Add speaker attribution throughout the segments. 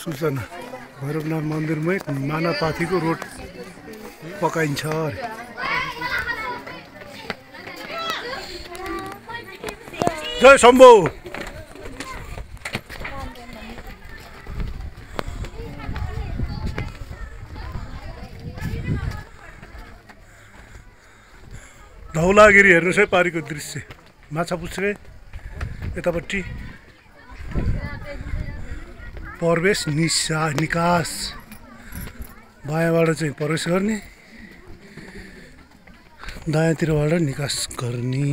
Speaker 1: सूचना भैरवनाथ मन्दिरमै मानवपाथीको रोट पकाइन्छ अरे। जय शम्भो। धौलागिरी हेर्नुहोस् है पारीको दृश्य। माछा पुछ्रे यतापट्टि प्रवेश निकास, बायाँबाट चाहिँ प्रवेश गर्ने, दायाँतिरबाट निकास गर्ने।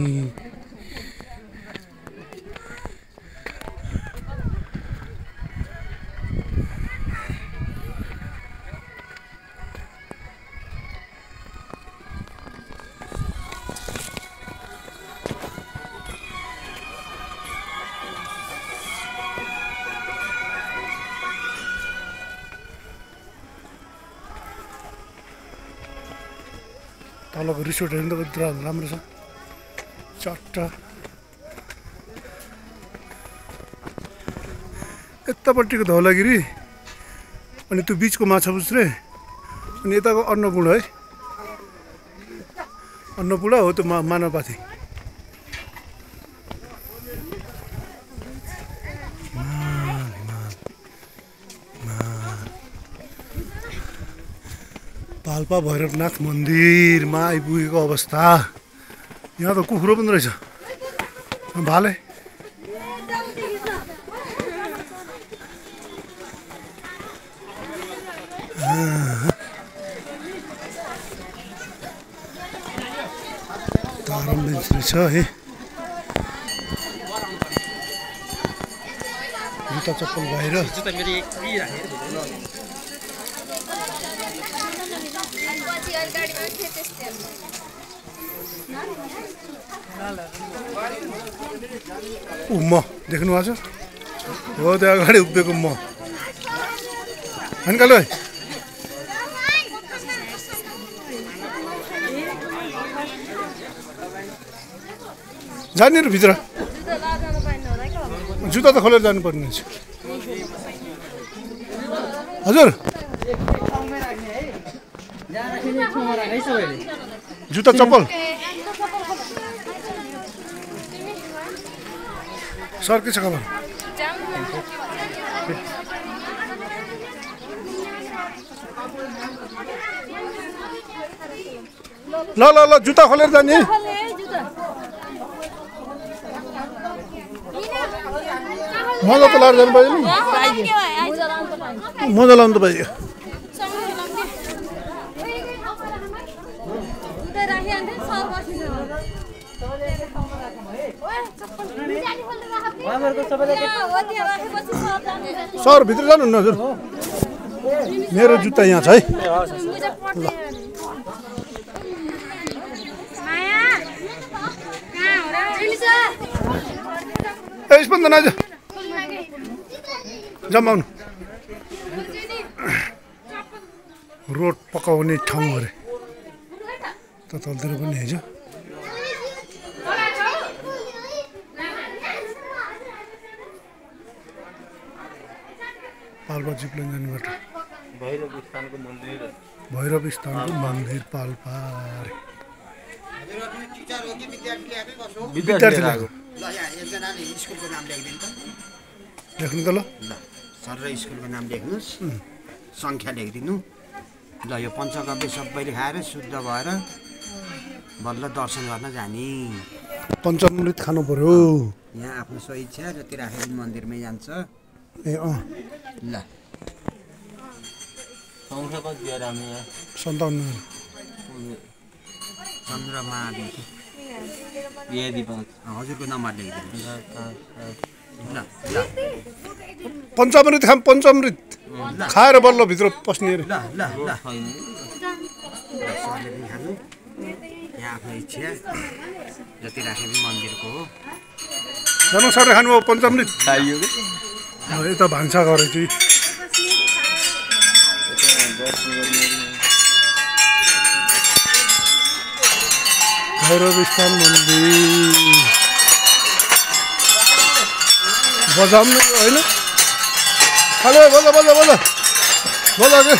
Speaker 1: तलको रिसोर्ट हेर्नु त कति राम्रो छ, चट्टा। यतापट्टिको धौलागिरी अनि त्यो बिचको माछा पुछ्रे अनि यताको अन्नपूर्ण है, अन्नपूर्ण हो त्यो मानवपाथी। पाल्पा भैरवनाथ मन्दिरमा आइपुगेको अवस्था। यहाँ त कुखुरो पनि रहेछ, भाले। तारम बेन्च रहेछ है। जुत्ता चप्पल बाहिर। म देख्नु भएको छ हो त्यो अगाडि उभिएको म होइन कालु भाइ। जाने र भित्र जुत्ता त खोलेर जानुपर्ने रहेछ हजुर। जुत्ता चप्पल सर के छ खबर? ल ल ल जुत्ता खोलेर जाने। मजा त लाएर जानु पाइयो नि, मजा लाउनु त पाइयो। सर भित्र जानुहुन्न हजुर, मेरो जुत्ता यहाँ छ है। यसमा त नज जमाउनु रोड पकाउने ठाउँ अरे त तलतिर पनि हिजो। पाल्पा जिप्लाइन जाने बाटो भैरव स्थानको मन्दिर पाल्पा अरे। विद्यार्थी लेख्नु त ल
Speaker 2: सर र स्कुलको नाम लेख्नुहोस्, सङ्ख्या लेखिदिनु। ल यो पञ्चगव्य सबैले खाएर शुद्ध भएर बल्ल दर्शन गर्न जाने।
Speaker 1: पञ्चामृत खानु पर्यो।
Speaker 2: यहाँ आफ्नो स्वेच्छा जति राखेर मन्दिरमै जान्छ।
Speaker 1: ए अँ
Speaker 2: ल
Speaker 1: 57
Speaker 2: चन्द्रमा हजुरको नम्बर लेखिदिनु। ल ल
Speaker 1: पञ्चामृत खाम, पञ्चामृत खाएर बल्ल भित्र पस्ने अरे।
Speaker 2: ल ल ल सरले पनि खानु। यहाँ आफ्नो इच्छा जति राखे पनि मन्दिरको हो।
Speaker 1: जानु सरले खानुभयो पञ्चामृत
Speaker 3: खाइयो कि
Speaker 1: यता भान्सा घर चाहिँ भैरव स्थान मन्दिर बजाउनु होइन। हेलो बोल बोल बोल बोल अघि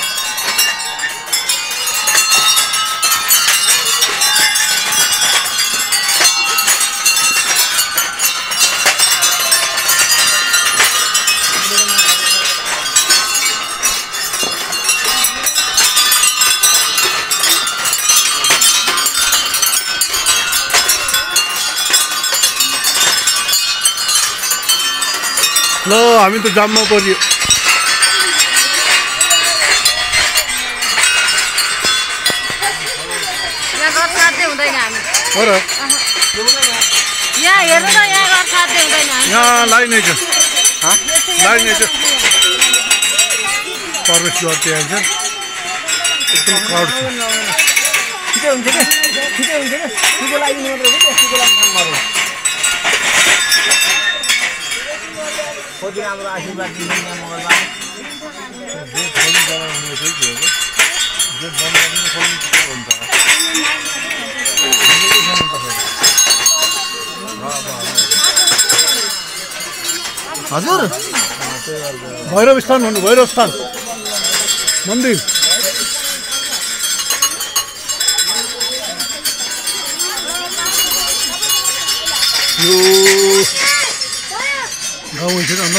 Speaker 1: ल हामी त जाममा परियो हो र
Speaker 3: यहाँ हेर्नु त यहाँ घर साध्य हुँदैन
Speaker 1: यहाँ लाइन छ लाइन छ प्रवेश द्वार त्यहाँ छ एकदम क्राउड छ
Speaker 4: छिटो हुन्छ के छिटो हुन्छ के ठुलो लागि मात्र हो कि ठुलो लागि काम गरौँ खोजी राम्रो आशीर्वाद दिनु मङ्गलबार गेट खोल्नु जग्गा हुने थियो के हो गेट बन्द गर्नु खोल्नु के हुन्छ
Speaker 2: हजुर
Speaker 1: भैरव स्थान भन्नु भैरव स्थान मन्दिर यो गाउँ हुन्छ अन्त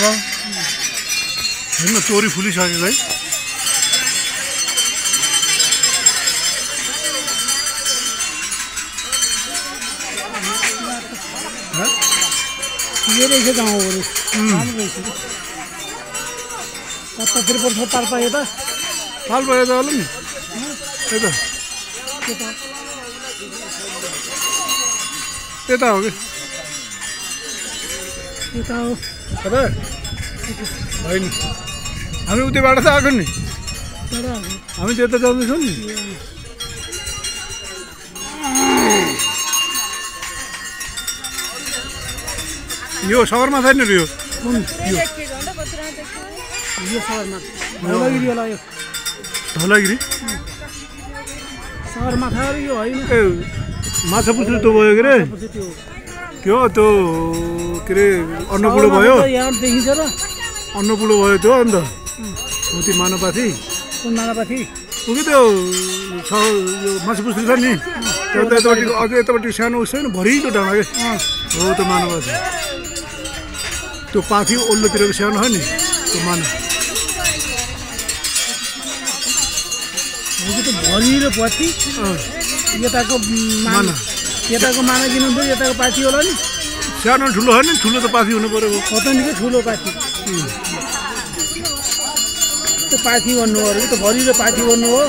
Speaker 1: हेर्न चोरी फुलिसकेको है
Speaker 4: ये रहेछ गाउँहरू राम्रो रहेछ कता त्रिपुर छ तार पायो त
Speaker 1: पाल भयो त होला नि यता यता हो कि
Speaker 4: यता हो
Speaker 1: कता होइन हामी उतैबाट त आएको नि
Speaker 4: तर
Speaker 1: हामी त्यता जाँदैछौँ नि यो सगरमाथा नि यो
Speaker 4: कुन यो सहरमा धौलागिरी होला यो
Speaker 1: धौलागिरी
Speaker 4: सगरमाथा यो होइन
Speaker 1: ए माछा पुछ्नु त्यो भयो के अरे
Speaker 4: त्यो
Speaker 1: त्यो के अरे अन्नपूर्ण भयो
Speaker 4: यहाँ देखिन्छ र
Speaker 1: अन्नपूर्ण भयो त्यो अन्त हो त्यो मानवपाथी
Speaker 4: कुन मानापाथी
Speaker 1: ऊ कि त्यो यो माछा पुछ्नु छ नि त्यो त यतापट्टि अझ यतापट्टि सानो उस छैन भरिको डाँडा क्या हो त्यो मानवपाथी त्यो पाथी ओल्लोतिरको सानो हो नि त्यो मानव
Speaker 4: त्यो भरि र पाथी यताको माना यताको माना किन्नु यताको पाथी होला नि
Speaker 1: सानो ठुलो हो नि ठुलो त पाथी हुनु पऱ्यो
Speaker 4: कतनिकै ठुलो पाथी त्यो पाथी भन्नु अरे त्यो भरि र पाथी भन्नु हो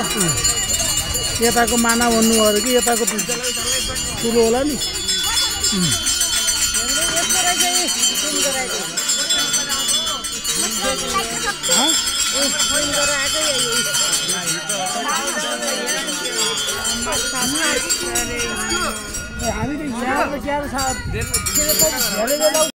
Speaker 4: यताको माना भन्नु अरे कि यताको ठुलो होला नि हामी त यहाँ